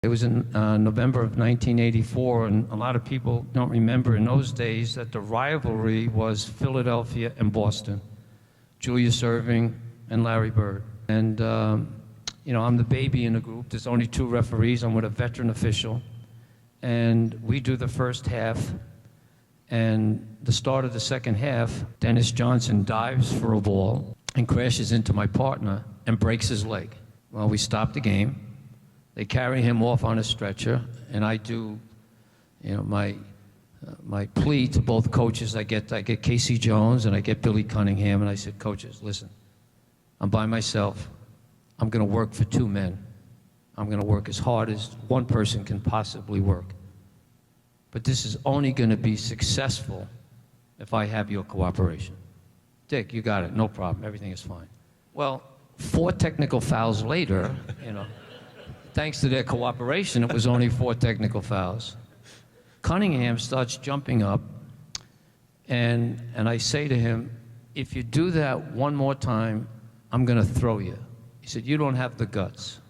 It was in November of 1984, and a lot of people don't remember in those days that the rivalry was Philadelphia and Boston, Julius Erving and Larry Bird. And, you know, I'm the baby in the group. There's only 2 referees. I'm with a veteran official. And we do the first half. And the start of the second half, Dennis Johnson dives for a ball and crashes into my partner and breaks his leg. Well, we stop the game. They carry him off on a stretcher, and I do, you know, my plea to both coaches. I get Casey Jones and I get Billy Cunningham, and I said, coaches, listen, I'm by myself. I'm going to work for 2 men. I'm going to work as hard as one person can possibly work. But this is only going to be successful if I have your cooperation. Dick, you got it, no problem, everything is fine. Well, 4 technical fouls later, you know, thanks to their cooperation, it was only 4 technical fouls. Cunningham starts jumping up, and I say to him, if you do that one more time, I'm going to throw you. He said, you don't have the guts.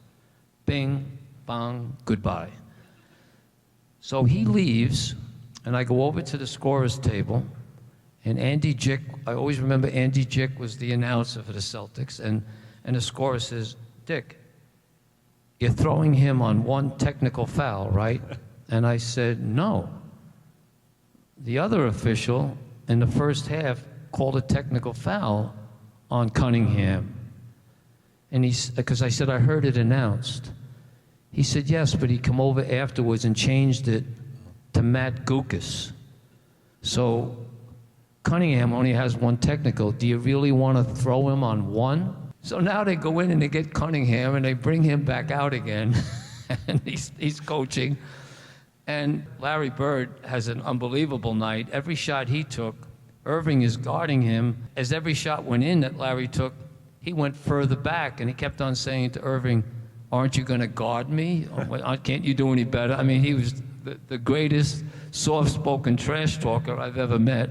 Bing, bang, goodbye. So he leaves, and I go over to the scorer's table, and Andy Jick, I always remember Andy Jick was the announcer for the Celtics, and the scorer says, Dick, you're throwing him on 1 technical foul, right? And I said, no. The other official in the first half called a technical foul on Cunningham. And because I said, I heard it announced. He said, yes, but he come over afterwards and changed it to Matt Gukas. So Cunningham only has 1 technical. Do you really want to throw him on 1? So now they go in and they get Cunningham and they bring him back out again, and he's coaching. And Larry Bird has an unbelievable night. Every shot he took, Erving is guarding him. As every shot went in that Larry took, he went further back, and he kept on saying to Erving, aren't you going to guard me? Can't you do any better? I mean, he was the greatest soft-spoken trash talker I've ever met.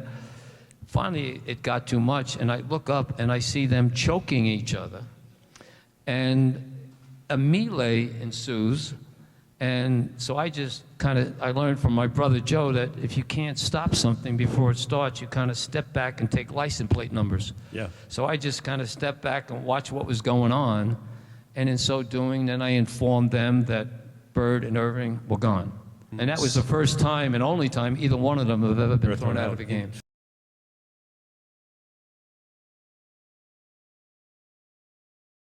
Finally, it got too much, and I look up and I see them choking each other. And a melee ensues, and so I just I learned from my brother Joe that if you can't stop something before it starts, you kind of step back and take license plate numbers. Yeah. So I just kind of stepped back and watched what was going on, and in so doing, then I informed them that Bird and Erving were gone. And that was the first time and only time either one of them have ever been thrown out of a game.